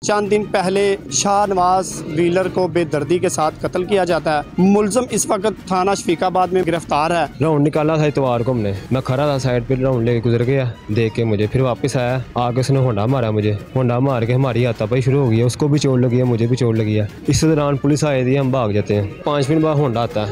चंद दिन पहले शाहनवाज व्हीलर को बेदर्दी के साथ कत्ल किया जाता है। मुलजम इस वक्त थाना शफीकाबाद में गिरफ्तार है। राउंड निकाला था इतवार को हमने, मैं खड़ा था साइड पे, राउंड लेके गुजर गया, देख के मुझे फिर वापस आया, आगे उसने होंडा मारा मुझे, होंडा मार के हमारी हाथापाई शुरू हो गई है। उसको भी चोट लगी है, मुझे भी चोट लगी है। इस दौरान पुलिस आई थी, हम भाग जाते हैं। 5 मिनट बाद होंडा आता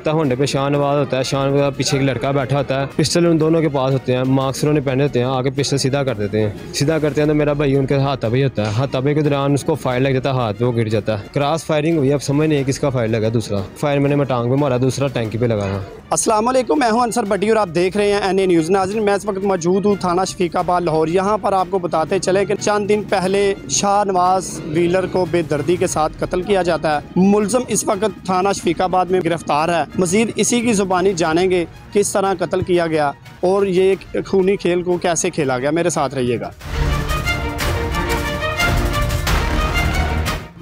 है, होंडे पे शाहनवाज होता है, शाहनवाज पीछे एक लड़का बैठा होता है, पिस्टल उन दोनों के पास होते हैं, मास्क उन्होंने पहने होते हैं, आगे पिस्टल सीधा कर देते हैं। सीधा करते हैं तो मेरा भाई उनके हाथापाई होता है, हाथापाई के दौरान उसको फायर लग जाता है, हाथ पे वो गिर जाता है। क्रॉस फायरिंग हुई, अब समझ नहीं किसका फायर लगा। दूसरा फायर मैंने टांग पे मारा, दूसरा टैंकी पे लगाया। अस्सलाम वालेकुम, मैं हूं अंसर भट्टी और आप देख रहे हैं NA न्यूज़। नाज़रीन, मैं इस वक्त मौजूद हूं थाना शफीकाबाद लाहौर। यहां पर आपको बताते चले कि चंद दिन पहले शाहनवाज व्हीलर को बेदर्दी के साथ कत्ल किया जाता है। मुलजम इस वक्त थाना शफीकाबाद में गिरफ्तार है। मज़ीद इसी की ज़ुबानी जानेंगे किस तरह कत्ल किया गया और ये खूनी खेल को कैसे खेला गया। मेरे साथ रहिएगा।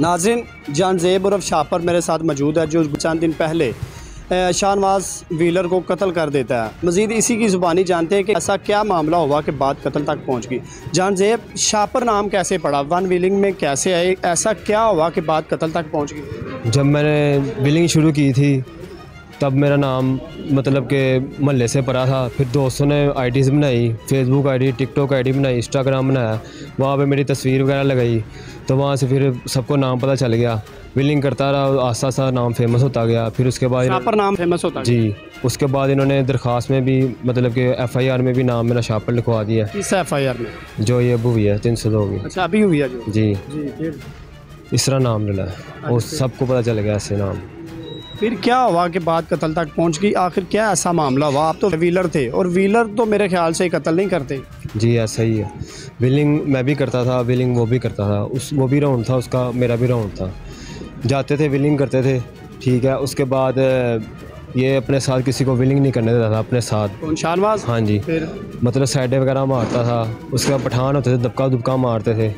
नाज़रीन, जानजेब उर्फ शापर मेरे साथ मौजूद है, जो चंद दिन पहले शाहनवाज व्हीलर को कत्ल कर देता है। मज़ीद इसी की ज़ुबानी जानते हैं कि ऐसा क्या मामला हुआ कि बात कत्ल तक पहुंच गई। जानजेब, शापर नाम कैसे पड़ा, वन व्हीलिंग में कैसे आए, ऐसा क्या हुआ कि बात कत्ल तक पहुंच गई? जब मैंने व्हीलिंग शुरू की थी तब मेरा नाम मतलब कि महल्ले से पड़ा था। फिर दोस्तों ने आईडीज़ बनाई, फेसबुक आईडी, टिकटॉक आईडी बनाई, इंस्टाग्राम बनाया, वहाँ पे मेरी तस्वीर वगैरह लगाई, तो वहाँ से फिर सबको नाम पता चल गया। व्हीलिंग करता रहा, आस्ता आस्ता नाम फेमस होता गया। फिर उसके बाद शापर नाम फेमस होता जी, उसके बाद इन्होंने दरख्वास्त में भी मतलब कि FIR में भी नाम मेरा शापर लिखवा दिया। किस FIR में? जो ये अबू हुई है 302 की। अच्छा, अभी हुई है जो? जी, फिर इस तरह नाम डला है और सबको पता चल गया ऐसे नाम। फिर क्या हुआ कि बात कत्ल तक पहुंच गई? आखिर क्या ऐसा मामला हुआ? आप तो व्हीलर थे और व्हीलर तो मेरे ख्याल से कत्ल नहीं करते। जी ऐसा ही है, व्हीलिंग मैं भी करता था, व्हीलिंग वो भी करता था, वो भी राउंड था उसका, मेरा भी राउंड था। जाते थे, व्हीलिंग करते थे, ठीक है। उसके बाद ये अपने साथ किसी को व्हीलिंग नहीं करने देता था अपने साथ। कौन, शाहनवाज? हाँ जी, फिर मतलब साइडें वगैरह मारता था। उसके बाद पठान होते थे, दबका दुबका मारते थे,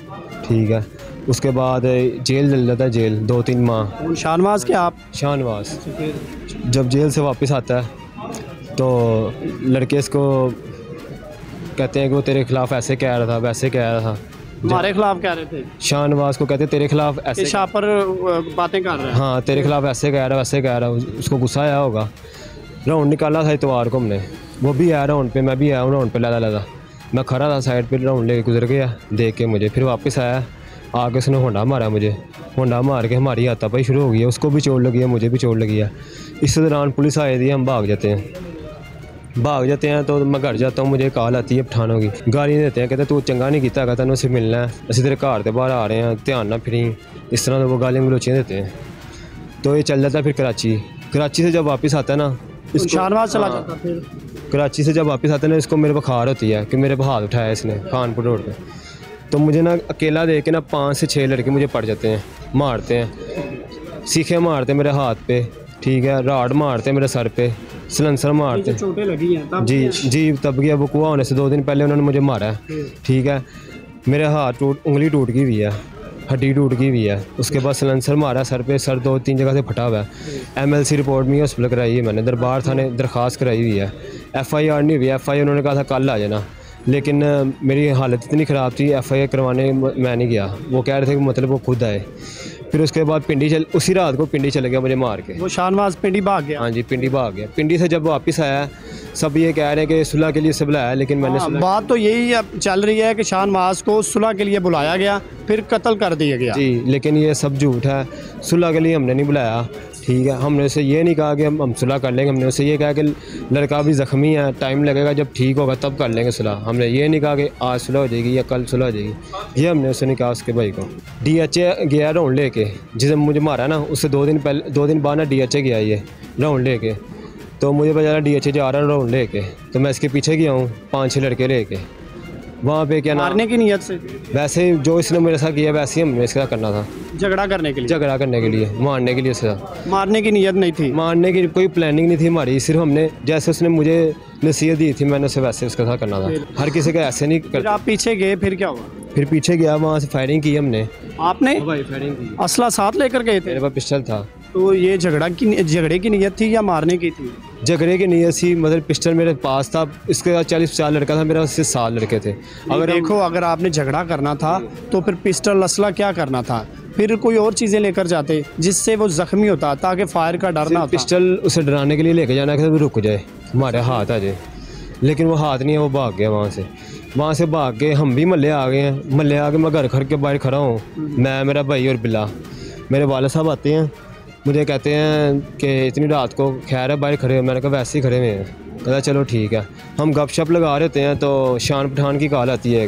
ठीक है। उसके बाद जेल चल जाता है, जेल 2-3 माह। कौन, शाहनवाज के आप? शाहनवाज फिर जब जेल से वापस आता है तो लड़के इसको कहते हैं कि वो तेरे खिलाफ ऐसे कह रहा था, वैसे कह रहा था। हमारे खिलाफ कह रहे थे? शाहनवाज को कहते तेरे खिलाफ ऐसे, शापर बातें कर रहे हैं। हाँ तेरे खिलाफ ऐसे कह रहा, वैसे कह रहा। उसको गुस्सा आया होगा। राउंड निकाला था इतवार को हमने, वो भी आया राउंड पे, मैं भी आया हूँ राउंड पे, लदा मैं खड़ा था साइड पे, राउंड लेके गुजर गया, देख के मुझे फिर वापस आया, आगे उसने होंडा मारा मुझे, होंडा मार के हमारी हाथापाई शुरू हो गई है। उसको भी चोट लगी है, मुझे भी चोट लगी है। इस दौरान पुलिस आई थी, हम भाग जाते हैं तो मैं घर जाता हूँ, मुझे कॉल आती है पठानों की, गाली देते हैं, कहते तू चंगा नहीं किया है, तेन उसे मिलना है, असं तेरे घर से बाहर आ रहे हैं, ध्यान ना फिरी। इस तरह वो गालियाँ गलोचियाँ देते हैं। तो ये चल जाता है फिर कराची से जब वापस आता है ना, शाहनवाज चला जाता। फिर कराची से जब वापस आता है ना, इसको मेरे बुखार होती है कि मेरे पर हाथ उठाया इसने खानपुर रोड पे। तो मुझे ना अकेला देख के ना 5 से 6 लड़के मुझे पड़ जाते हैं, मारते हैं, सीखे मारते मेरे हाथ पे, ठीक है, राड मारते मेरे सर पे, सिलेंसर मारते। चोटें लगी हैं तब? जी तब गया, वकूआ होने से 2 दिन पहले उन्होंने मुझे मारा है, ठीक है। मेरे हाथ उंगली टूट गई हुई है, हड्डी टूट गई हुई है। उसके बाद सिलेंसर मारा सर पे, सर 2-3 जगह से फटा हुआ है। MLC रिपोर्ट में हॉस्पिटल कराई है मैंने, दरबार थाने दरख्वास्त कराई हुई है। FIR नहीं हुई, FIR उन्होंने कहा था कल आ जाना, लेकिन मेरी हालत इतनी ख़राब थी, FIR करवाने मैं नहीं गया। वो कह रहे थे कि मतलब वो खुद आए। फिर उसके बाद उसी रात को पिंडी चले गया मुझे मार के। वो शाहनवाज पिंडी भाग गया? हाँ जी, पिंडी भाग गया। पिंडी से जब वापस आया, सब ये कह रहे हैं कि सुलह के लिए से बुलाया, लेकिन मैंने बात तो यही अब चल रही है कि शाहनवाज को सुलह के लिए बुलाया गया, फिर कत्ल कर दिया गया। जी, लेकिन ये सब झूठ है। सुलह के लिए हमने नहीं बुलाया, ठीक है। हमने उसे ये नहीं कहा कि हम सुलह कर लेंगे, हमने उसे ये कहा कि लड़का भी ज़ख्मी है, टाइम लगेगा, जब ठीक होगा तब कर लेंगे सुलह। हमने ये नहीं कहा कि आज सुलह हो जाएगी या कल सुलह हो जाएगी, ये हमने उसे नहीं कहा। उसके भाई को DHA गया राउंड लेके, जिसे मुझे मारा ना, उससे 2 दिन बाद ना DHA गया ये राउंड लेके। तो मुझे पता चला DHA जा रहा है राउंड लेके, तो मैं इसके पीछे गया हूँ 5-6 लड़के लेके। वहाँ पे क्या मारने की नीयत से? वैसे जो इसने मेरे साथ किया वैसे ही हमने इसके साथ करना था, झगड़ा करने के लिए, मारने के लिए। उसका मारने की नीयत नहीं थी, मारने की कोई प्लानिंग नहीं थी हमारी, सिर्फ हमने जैसे उसने मुझे नसीहत दी थी, मैंने उसे वैसे उसके साथ करना था। हर किसी का ऐसे नहीं कर। आप पीछे गए, फिर क्या हुआ? फिर पीछे गया, वहाँ से फायरिंग की हमने। आपने? फायरिंग की। असला साथ लेकर गए थे? मेरे पास पिस्टल था। तो ये झगड़े की नीयत थी या मारने की थी? झगड़े की नीयत सी, मतलब पिस्टल मेरे पास था, इसके साथ 40-50 लड़का था, मेरा उससे 7 लड़के थे। अगर देखो अगर आपने झगड़ा करना था तो फिर पिस्टल असला क्या करना था, फिर कोई और चीज़ें लेकर जाते जिससे वो ज़ख्मी होता, ताकि फायर का डर ना होता। पिस्टल उसे डराने के लिए लेके जाना कि वो रुक जाए, हमारे हाथ आ जाए, लेकिन वो हाथ नहीं है, वो भाग गया वहाँ से भाग के। हम भी महल्ले आ गए हैं, महल्ले आके मैं घर के बाहर खड़ा हूँ, मैं, मेरा भाई और बिल्ला। मेरे वालिद साहब आते हैं, मुझे कहते हैं कि इतनी रात को खैर है बाहर खड़े हो? मैंने कहा वैसे ही खड़े हुए हैं। कहता चलो ठीक है। हम गपशप लगा रहे होते हैं तो शान पठान की कॉल आती है।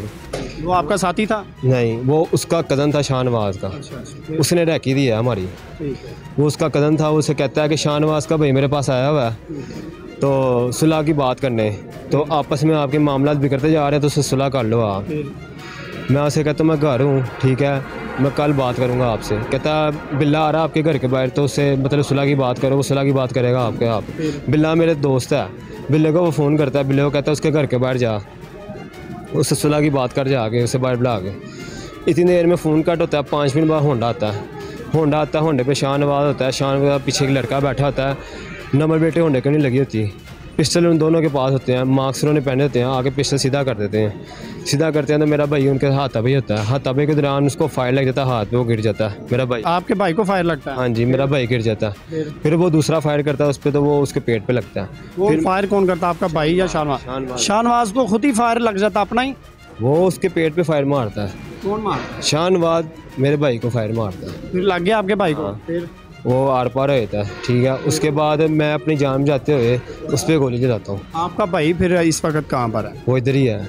वो आपका साथी था? नहीं, वो उसका कज़न था शाहनवाज का। उसने रैकी दी है हमारी। वो उसका कज़न था, उसे कहता है कि शाहनवाज का भाई मेरे पास आया हुआ है तो सुलह की बात करने, तो आपस में आपके मामला बिगड़ते जा रहे हैं तो उससे सुलह कर लो आप। मैं उसे कहता हूँ मैं घर हूँ, ठीक है, मैं कल बात करूँगा आपसे। कहता बिल्ला आ रहा आपके घर के बाहर, तो उससे मतलब सुलह की बात करो, वो सुलह की बात करेगा आपके। आप बिल्ला मेरे दोस्त है, बिल्ले को वो फ़ोन करता है, बिल्ले को कहता है उसके घर के बाहर जा, उससे सुलह की बात कर जाके, उसे बाहर बुला के। इतनी देर में फ़ोन कट होता है, 5 मिनट बाद होंडा आता है, होंडे पे शाहनवाज होता है, शाहनवाज पीछे एक लड़का बैठा होता है, नंबर बेटे होंडे को नहीं लगी होती, पिस्टल उन दोनों के पास होते हैं, मास्क उन्होंने पहने होते हैं, आगे पिस्टल सीधा कर देते हैं। सीधा करते हैं तो मेरा भाई उनके हाथाबी होता है, हाथाबी के दौरान उसको फायर लग जाता है, हाथ पे वो गिर जाता है मेरा भाई। आपके भाई को फायर लगता है? हाँ जी, मेरा भाई गिर जाता है। फिर वो दूसरा फायर करता है उस पर, तो वो उसके पेट पे लगता है। वो फायर कौन करता है, आपका भाई या शाहनवाज? शाहनवाज को खुद ही फायर लग जाता अपना ही? वो उसके पेट पे फायर मारता है। कौन मारता है? शाहनवाज मेरे भाई को फायर मारता है। फिर लग गया आपके भाई को? हाँ। फिर वो आर पार हो जाता है, ठीक है। उसके बाद मैं अपनी जान जाते हुए उस पर गोली चलाता हूँ। आपका भाई फिर इस वक्त कहाँ पर है? वो इधर ही है,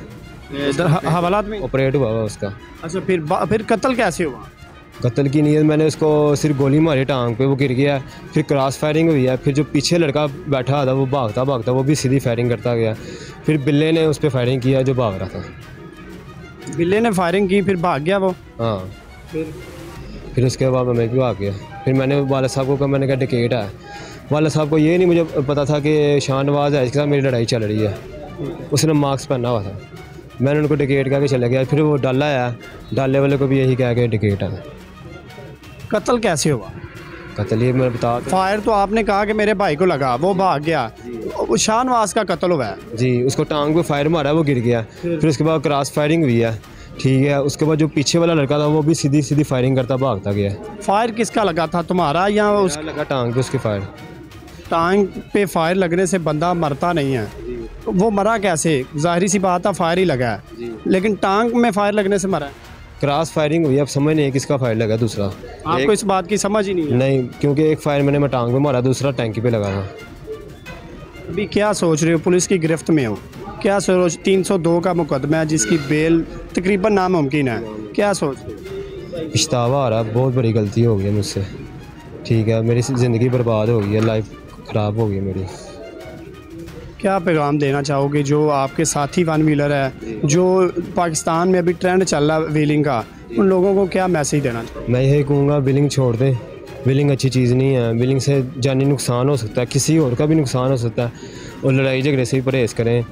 इधर हवालात में ऑपरेट हुआ उसका। अच्छा, फिर कत्ल कैसे हुआ? कत्ल की नीयत, मैंने उसको सिर्फ गोली मारी टांग पे, वो गिर गया। फिर क्रॉस फायरिंग हुई है, फिर जो पीछे लड़का बैठा था वो भागता वो भी सीधी फायरिंग करता गया। फिर बिल्ले ने उस पर फायरिंग किया जो भाग रहा था। बिल्ले ने फायरिंग की, फिर भाग गया वो? हाँ। फिर उसके बाद मैं भी भाग गया। फिर मैंने वालिद साहब को कहा, मैंने कहा डिकेट है। वालिद साहब को ये नहीं मुझे पता था कि शाहनवाज है, इसके साथ मेरी लड़ाई चल रही है। उसने मास्क पहना हुआ था, मैंने उनको डिकेट कह के चला गया। फिर वो डाला है, डाले वाले को भी यही कह के डिकेट है। कत्ल कैसे हुआ? कत्ल ये मैं बता, फायर तो आपने कहा कि मेरे भाई को लगा, वो भाग गया, शाहनवाज का कत्ल हुआ है जी। उसको टांग पे फायर मारा, वो गिर गया। फिर उसके बाद क्रॉस फायरिंग हुई है, ठीक है। उसके बाद जो पीछे वाला लड़का था वो भी सीधी फायरिंग करता भागता गया। फायर किसका लगा था, तुम्हारा या उसका लगा? टांग पे उसके फायर। टांग पे फायर लगने से बंदा मरता नहीं है, वो मरा कैसे? जाहिर सी बात है फायर ही लगा है, लेकिन टांग में फायर लगने से मरा है। क्रॉस फायरिंग हुई, अब समझ नहीं है किसका फायर लगा। दूसरा आपको इस बात की समझ ही नहीं है? नहीं, क्योंकि एक फायर मैं टांग पे मारा, दूसरा टैंकी पे लगा था। अभी क्या सोच रहे हो? पुलिस की गिरफ्त में हो, क्या सोच? 302 का मुकदमा है जिसकी बेल तकरीबन नामुमकिन है, क्या सोच रहे हो? पछतावा आ रहा है, बहुत बड़ी गलती हो गई है मुझसे, ठीक है। मेरी ज़िंदगी बर्बाद हो गई है, लाइफ ख़राब हो गई मेरी। क्या पैगाम देना चाहोगे जो आपके साथी वन व्हीलर है, जो पाकिस्तान में अभी ट्रेंड चल रहा है व्हीलिंग का, उन लोगों को क्या मैसेज देना चाहोगे? मैं यही कहूँगा व्हीलिंग छोड़ दें। व्हीलिंग अच्छी चीज़ नहीं है, व्हीलिंग से जानी नुकसान हो सकता है, किसी और का भी नुकसान हो सकता है, और लड़ाई झगड़े से भी परहेज़ करें।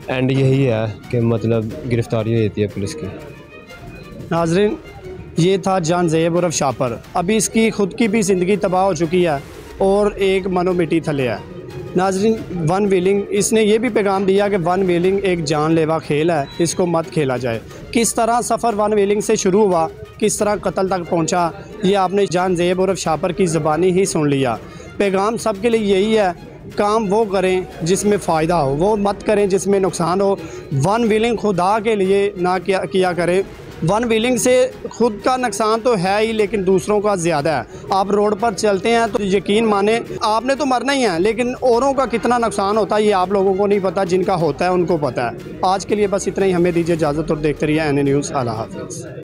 एंड यही है कि मतलब गिरफ्तारी हो जाती है पुलिस की। नाज़रीन, ये था जान ज़ेब उर्फ शापर। अभी इसकी ख़ुद की भी ज़िंदगी तबाह हो चुकी है और एक मनो मिट्टी थले है। नाज़रीन, वन व्हीलिंग, इसने ये भी पैगाम दिया कि वन व्हीलिंग एक जानलेवा खेल है, इसको मत खेला जाए। किस तरह सफ़र वन व्हीलिंग से शुरू हुआ, किस तरह कत्ल तक पहुंचा, ये आपने जान ज़ेब उर्फ शापर की ज़बानी ही सुन लिया। पैगाम सब के लिए यही है, काम वो करें जिसमें फ़ायदा हो, वो मत करें जिसमें नुकसान हो। वन व्हीलिंग खुदा के लिए ना किया करें। वन व्हीलिंग से खुद का नुकसान तो है ही, लेकिन दूसरों का ज़्यादा है। आप रोड पर चलते हैं तो यकीन माने आपने तो मरना ही है, लेकिन औरों का कितना नुकसान होता है ये आप लोगों को नहीं पता, जिनका होता है उनको पता है। आज के लिए बस इतना ही, हमें दीजिए इजाज़त और देखते रहिए NA न्यूज़। अल्लाह हाफ़िज़।